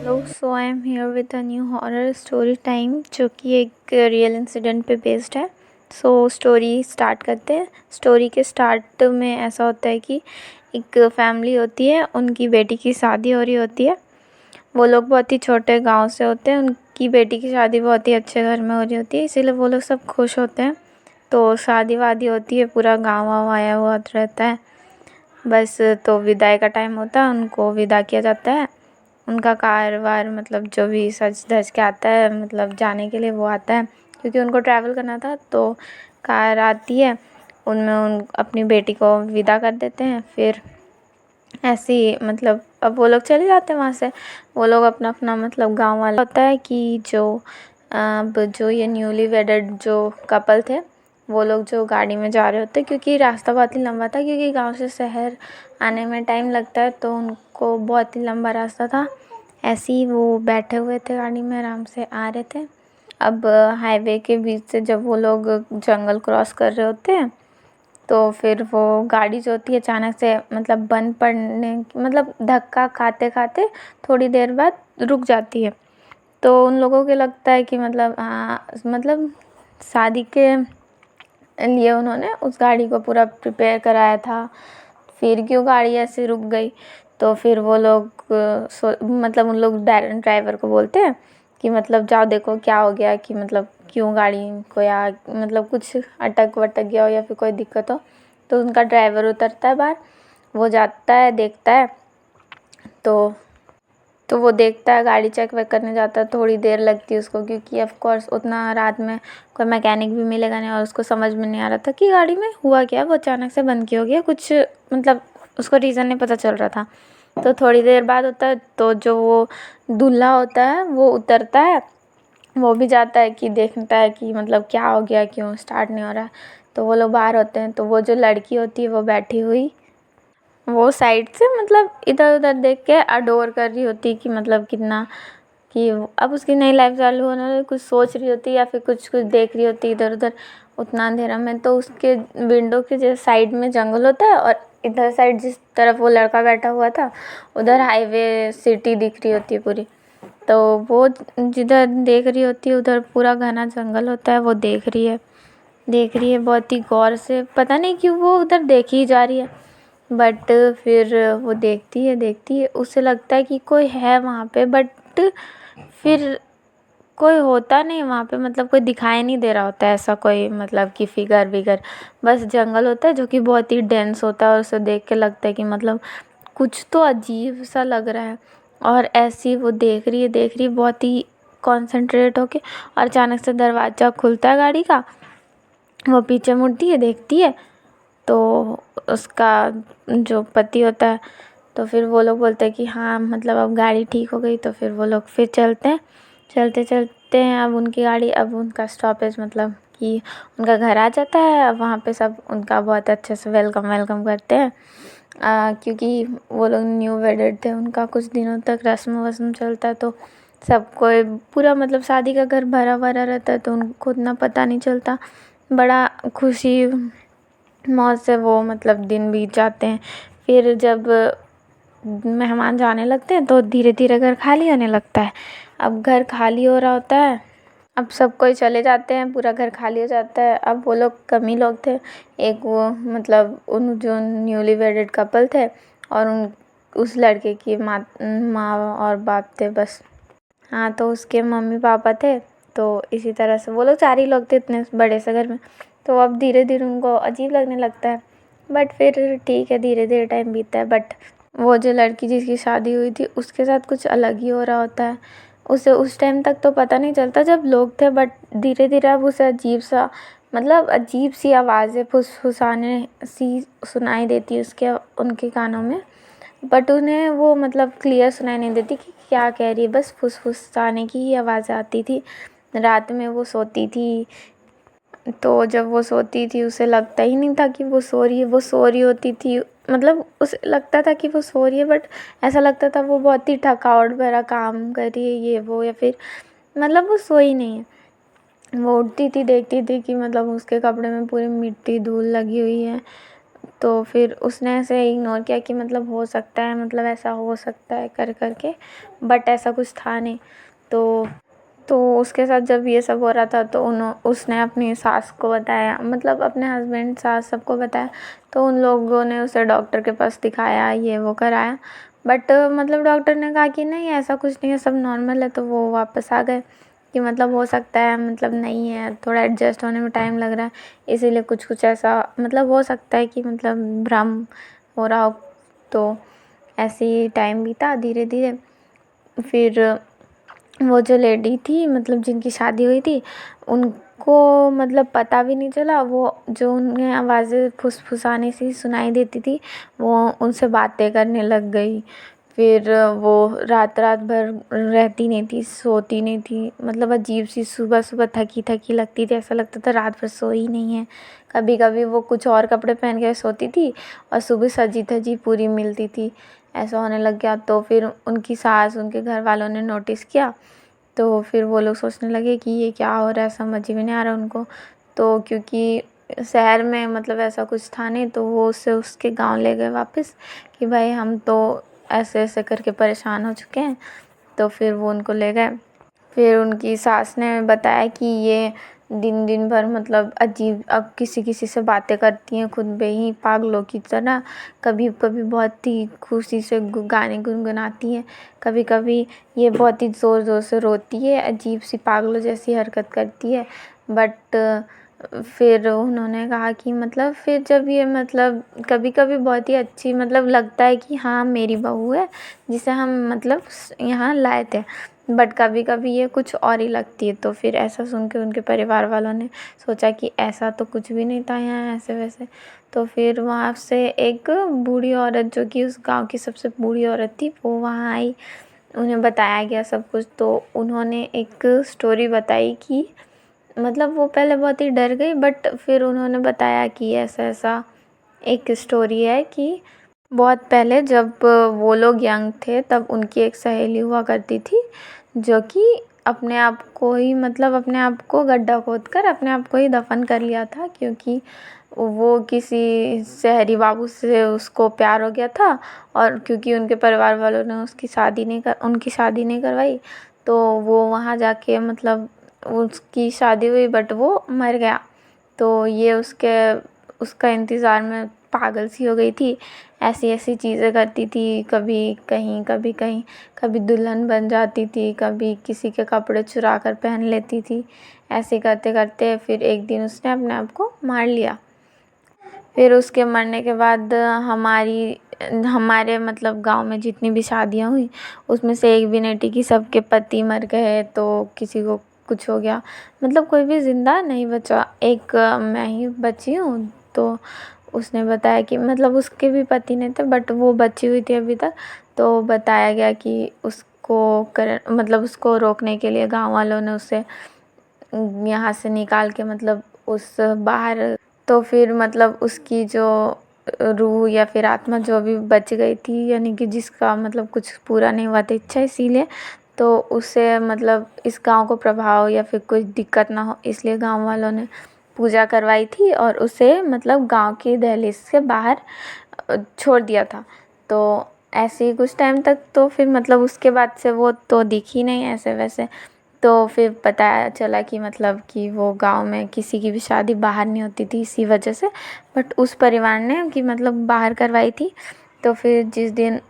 Hello, so I am here with a new horror story time जो कि एक real incident पे based है। सो स्टोरी स्टार्ट करते हैं। स्टोरी के स्टार्ट में ऐसा होता है कि एक फैमिली होती है, उनकी बेटी की शादी हो रही होती है। वो लोग बहुत ही छोटे गांव से होते हैं, उनकी बेटी की शादी बहुत ही अच्छे घर में हो रही होती है, इसीलिए वो लोग सब खुश होते हैं। तो शादी वादी होती है, पूरा गाँव वाँव आया हुआ रहता है। बस तो विदाई का टाइम होता है, उनको विदा किया जाता है। उनका कार वार मतलब जो भी सज धज के आता है, मतलब जाने के लिए वो आता है, क्योंकि उनको ट्रैवल करना था। तो कार आती है, उनमें उन अपनी बेटी को विदा कर देते हैं। फिर ऐसे ही मतलब अब वो लोग चले जाते हैं वहाँ से। वो लोग अपना अपना मतलब गांव वाला होता है कि जो अब जो ये न्यूली वेडेड जो कपल थे, वो लोग जो गाड़ी में जा रहे होते, क्योंकि रास्ता बहुत ही लंबा था, क्योंकि गांव से शहर आने में टाइम लगता है, तो उनको बहुत ही लंबा रास्ता था। ऐसे ही वो बैठे हुए थे गाड़ी में, आराम से आ रहे थे। अब हाईवे के बीच से जब वो लोग जंगल क्रॉस कर रहे होते हैं, तो फिर वो गाड़ी जो होती है अचानक से मतलब बंद पड़ने मतलब धक्का खाते खाते थोड़ी देर बाद रुक जाती है। तो उन लोगों को लगता है कि मतलब मतलब शादी के लिए उन्होंने उस गाड़ी को पूरा प्रिपेयर कराया था, फिर क्यों गाड़ी ऐसे रुक गई। तो फिर वो लोग मतलब उन लोग ड्राइवर को बोलते हैं कि मतलब जाओ देखो क्या हो गया, कि मतलब क्यों गाड़ी को या मतलब कुछ अटक वटक गया हो या फिर कोई दिक्कत हो। तो उनका ड्राइवर उतरता है बाहर, वो जाता है देखता है। तो वो देखता है, गाड़ी चेक वेक करने जाता है। थोड़ी देर लगती है उसको, क्योंकि ऑफ कोर्स उतना रात में कोई मैकेनिक भी मिलेगा नहीं, और उसको समझ में नहीं आ रहा था कि गाड़ी में हुआ क्या, वो अचानक से बंद क्यों हो गया, कुछ मतलब उसको रीज़न नहीं पता चल रहा था। तो थोड़ी देर बाद होता है, तो जो वो दूल्हा होता है वो उतरता है, वो भी जाता है कि देखता है कि मतलब क्या हो गया, क्यों स्टार्ट नहीं हो रहा है। तो वो लोग बाहर होते हैं, तो वो जो लड़की होती है वो बैठी हुई, वो साइड से मतलब इधर उधर देख के अडोर कर रही होती कि मतलब कितना, कि अब उसकी नई लाइफ चालू होने वाली, कुछ सोच रही होती या फिर कुछ कुछ देख रही होती इधर उधर उतना अंधेरा में। तो उसके विंडो के जैसे साइड में जंगल होता है, और इधर साइड जिस तरफ वो लड़का बैठा हुआ था, उधर हाईवे सिटी दिख रही होती है पूरी। तो वो जिधर देख रही होती है उधर पूरा घना जंगल होता है। वो देख रही है बहुत ही गौर से, पता नहीं क्यों वो उधर देखी ही जा रही है। बट फिर वो देखती है, उसे लगता है कि कोई है वहाँ पे, बट फिर कोई होता नहीं वहाँ पे, मतलब कोई दिखाई नहीं दे रहा होता है ऐसा कोई, मतलब कि फिगर विगर। बस जंगल होता है जो कि बहुत ही डेंस होता है, और उसे देख के लगता है कि मतलब कुछ तो अजीब सा लग रहा है। और ऐसी वो देख रही है बहुत ही कॉन्सेंट्रेट होके। और अचानक से दरवाज़ा खुलता है गाड़ी का, वो पीछे मुड़ती है, देखती है, तो उसका जो पति होता है, तो फिर वो लोग बोलते हैं कि हाँ मतलब अब गाड़ी ठीक हो गई। तो फिर वो लोग फिर चलते हैं, चलते चलते हैं। अब उनकी गाड़ी, अब उनका स्टॉपेज मतलब कि उनका घर आ जाता है। अब वहाँ पे सब उनका बहुत अच्छे से वेलकम वेलकम करते हैं, क्योंकि वो लोग न्यू वेडेड थे। उनका कुछ दिनों तक रस्म वस्म चलता है, तो सब कोई पूरा मतलब शादी का घर भरा भरा रहता है, तो उनको उतना पता नहीं चलता। बड़ा खुशी मौज से वो मतलब दिन बीत जाते हैं। फिर जब मेहमान जाने लगते हैं, तो धीरे धीरे घर खाली होने लगता है। अब घर खाली हो रहा होता है, अब सब कोई चले जाते हैं, पूरा घर खाली हो जाता है। अब वो लोग कम ही लोग थे, एक वो मतलब उन जो न्यूली वेडेड कपल थे, और उन उस लड़के की माँ और बाप थे बस। हाँ, तो उसके मम्मी पापा थे। तो इसी तरह से वो लोग 4 ही लोग थे इतने बड़े से घर में। तो अब धीरे धीरे उनको अजीब लगने लगता है, बट फिर ठीक है, धीरे धीरे टाइम बीतता है। बट वो जो लड़की जिसकी शादी हुई थी उसके साथ कुछ अलग ही हो रहा होता है। उसे उस टाइम तक तो पता नहीं चलता जब लोग थे, बट धीरे धीरे अब उसे अजीब सा मतलब अजीब सी आवाज़ें फुसफुसाने सी सुनाई देती है उसके उनके कानों में। बट उन्हें वो मतलब क्लियर सुनाई नहीं देती कि क्या कह रही है, बस फुसफुसाने की ही आवाज़ आती थी। रात में वो सोती थी, तो जब वो सोती थी उसे लगता ही नहीं था कि वो सो रही है, वो सो रही होती थी। मतलब उसे लगता था कि वो सो रही है, बट ऐसा लगता था वो बहुत ही थकावट भरा काम कर रही है ये वो, या फिर मतलब वो सोई नहीं है। वो उठती थी, देखती थी कि मतलब उसके कपड़े में पूरी मिट्टी धूल लगी हुई है। तो फिर उसने ऐसे इग्नोर किया कि मतलब हो सकता है, मतलब ऐसा हो सकता है कर के, बट ऐसा कुछ था नहीं। तो उसके साथ जब ये सब हो रहा था तो उसने अपनी सास को बताया, मतलब अपने हस्बैंड, सास, सबको बताया। तो उन लोगों ने उसे डॉक्टर के पास दिखाया, ये वो कराया, बट मतलब डॉक्टर ने कहा कि नहीं ऐसा कुछ नहीं है, सब नॉर्मल है। तो वो वापस आ गए कि मतलब हो सकता है, मतलब नहीं है, थोड़ा एडजस्ट होने में टाइम लग रहा है, इसीलिए कुछ कुछ ऐसा मतलब हो सकता है कि मतलब भ्रम हो रहा हो। तो ऐसे ही टाइम बीता धीरे धीरे। फिर वो जो लेडी थी, मतलब जिनकी शादी हुई थी, उनको मतलब पता भी नहीं चला, वो जो उन्हें आवाज़ें फुसफुसाने सी सुनाई देती थी, वो उनसे बातें करने लग गई। फिर वो रात रात भर रहती नहीं थी, सोती नहीं थी, मतलब अजीब सी सुबह सुबह थकी थकी लगती थी, ऐसा लगता था रात भर सोई ही नहीं है। कभी कभी वो कुछ और कपड़े पहन के सोती थी और सुबह सजी धजी पूरी मिलती थी, ऐसा होने लग गया। तो फिर उनकी सास, उनके घर वालों ने नोटिस किया। तो फिर वो लोग सोचने लगे कि ये क्या हो रहा है, समझ ही में नहीं आ रहा उनको। तो क्योंकि शहर में मतलब ऐसा कुछ था नहीं, तो वो उसे उसके गांव ले गए वापस कि भाई हम तो ऐसे ऐसे करके परेशान हो चुके हैं। तो फिर वो उनको ले गए। फिर उनकी सास ने बताया कि ये दिन दिन भर मतलब अजीब, अब किसी किसी से बातें करती हैं खुद में ही पागलों की तरह। कभी कभी बहुत ही खुशी से गाने गुनगुनाती हैं, कभी कभी ये बहुत ही ज़ोर ज़ोर से रोती है, अजीब सी पागलों जैसी हरकत करती है। बट फिर उन्होंने कहा कि मतलब फिर जब ये मतलब कभी कभी बहुत ही अच्छी मतलब लगता है कि हाँ मेरी बहू है जिसे हम मतलब यहाँ लाए थे, बट कभी कभी ये कुछ और ही लगती है। तो फिर ऐसा सुन के उनके परिवार वालों ने सोचा कि ऐसा तो कुछ भी नहीं था यहाँ ऐसे वैसे। तो फिर वहाँ से एक बूढ़ी औरत, जो कि उस गांव की सबसे बूढ़ी औरत थी, वो वहाँ आई, उन्हें बताया गया सब कुछ। तो उन्होंने एक स्टोरी बताई कि मतलब वो पहले बहुत ही डर गई, बट फिर उन्होंने बताया कि ऐसा ऐसा एक स्टोरी है कि बहुत पहले जब वो लोग यंग थे तब उनकी एक सहेली हुआ करती थी, जो कि अपने आप को ही मतलब अपने आप को गड्ढा खोद कर अपने आप को ही दफन कर लिया था, क्योंकि वो किसी शहरी बाबू से उसको प्यार हो गया था। और क्योंकि उनके परिवार वालों ने उनकी शादी नहीं करवाई, तो वो वहाँ जाके मतलब उसकी शादी हुई बट वो मर गया। तो ये उसका इंतज़ार में पागल सी हो गई थी, ऐसी ऐसी चीज़ें करती थी, कभी कहीं कभी कहीं, कभी दुल्हन बन जाती थी, कभी किसी के कपड़े चुरा कर पहन लेती थी। ऐसे करते करते फिर एक दिन उसने अपने आप को मार लिया। फिर उसके मरने के बाद हमारे मतलब गांव में जितनी भी शादियां हुई उसमें से एक भी नहीं टिकी, सबके पति मर गए, तो किसी को कुछ हो गया, मतलब कोई भी ज़िंदा नहीं बचा, एक मैं ही बची हूँ। तो उसने बताया कि मतलब उसके भी पति नहीं थे बट वो बची हुई थी अभी तक। तो बताया गया कि मतलब उसको रोकने के लिए गांव वालों ने उसे यहाँ से निकाल के मतलब उस बाहर, तो फिर मतलब उसकी जो रूह या फिर आत्मा जो भी बच गई थी, यानी कि जिसका मतलब कुछ पूरा नहीं हुआ था इच्छा, इसीलिए तो उसे मतलब इस गांव को प्रभाव या फिर कोई दिक्कत ना हो, इसलिए गांव वालों ने पूजा करवाई थी और उसे मतलब गांव की दहलीज से बाहर छोड़ दिया था। तो ऐसे ही कुछ टाइम तक, तो फिर मतलब उसके बाद से वो तो दिखी नहीं ऐसे वैसे। तो फिर पता चला कि मतलब कि वो गांव में किसी की भी शादी बाहर नहीं होती थी इसी वजह से, बट उस परिवार ने कि मतलब बाहर करवाई थी। तो फिर जिस दिन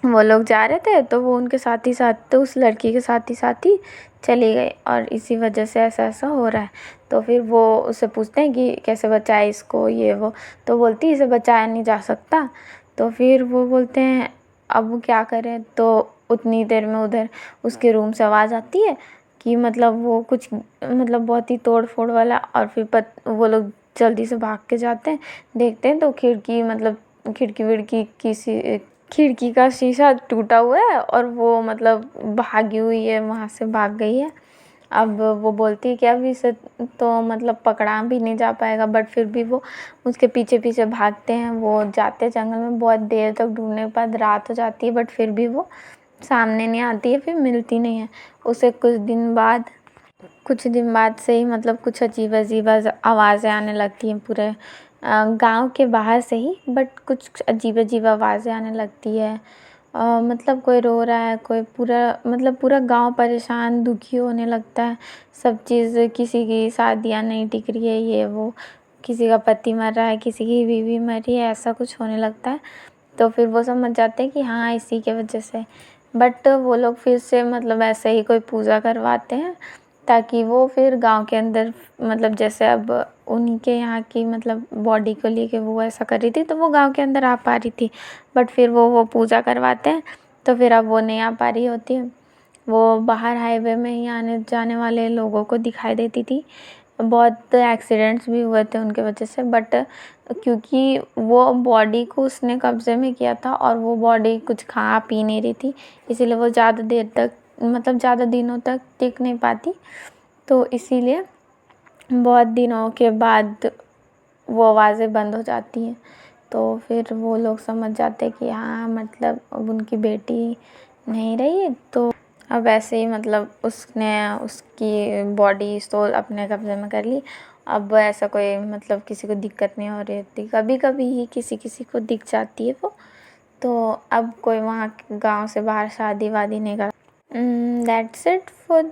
वो लोग जा रहे थे तो वो उनके साथ ही साथ, तो उस लड़की के साथ ही चली गई, और इसी वजह से ऐसा ऐसा हो रहा है। तो फिर वो उससे पूछते हैं कि कैसे बचाए इसको, ये वो, तो बोलती है इसे बचाया नहीं जा सकता। तो फिर वो बोलते हैं अब वो क्या करें। तो उतनी देर में उधर उसके रूम से आवाज़ आती है कि मतलब वो कुछ मतलब बहुत ही तोड़ फोड़ वाला, और फिर वो लोग जल्दी से भाग के जाते हैं, देखते हैं तो खिड़की विड़की खिड़की का शीशा टूटा हुआ है और वो मतलब भागी हुई है, वहाँ से भाग गई है। अब वो बोलती है कि अब इसे तो मतलब पकड़ा भी नहीं जा पाएगा, बट फिर भी वो उसके पीछे पीछे भागते हैं। वो जाते हैं जंगल में, बहुत देर तक ढूंढने के बाद रात हो जाती है, बट फिर भी वो सामने नहीं आती है, फिर मिलती नहीं है उसे। कुछ दिन बाद से ही मतलब कुछ अजीब अजीब आवाज़ें आने लगती हैं पूरे गांव के बाहर से ही, बट कुछ अजीब अजीब आवाज़ें आने लगती है। मतलब कोई रो रहा है, कोई पूरा गांव परेशान दुखी होने लगता है। सब चीज़, किसी की शादियाँ नहीं टिक रही है, ये वो, किसी का पति मर रहा है, किसी की बीवी मरी है, ऐसा कुछ होने लगता है। तो फिर वो समझ जाते हैं कि हाँ इसी के वजह से। बट वो लोग फिर से मतलब ऐसे ही कोई पूजा करवाते हैं ताकि वो फिर गांव के अंदर, मतलब जैसे अब उन्हीं के यहाँ की मतलब बॉडी को लेके वो ऐसा कर रही थी, तो वो गांव के अंदर आ पा रही थी। बट फिर वो पूजा करवाते हैं, तो फिर अब वो नहीं आ पा रही होती है। वो बाहर हाईवे में ही आने जाने वाले लोगों को दिखाई देती थी। बहुत एक्सीडेंट्स भी हुए थे उनके वजह से, बट क्योंकि वो बॉडी को उसने कब्ज़े में किया था और वो बॉडी कुछ खा पी नहीं रही थी, इसीलिए वो ज़्यादा देर तक, मतलब ज़्यादा दिनों तक टिक नहीं पाती। तो इसीलिए बहुत दिनों के बाद वो आवाज़ें बंद हो जाती हैं। तो फिर वो लोग समझ जाते कि हाँ मतलब अब उनकी बेटी नहीं रही, तो अब ऐसे ही मतलब उसने उसकी बॉडी सोल अपने कब्ज़े में कर ली। अब ऐसा कोई मतलब किसी को दिक्कत नहीं हो रही थी, कभी कभी ही किसी किसी को दिख जाती है वो। तो अब कोई वहाँ गांव से बाहर शादी वादी नहीं कर। That's it for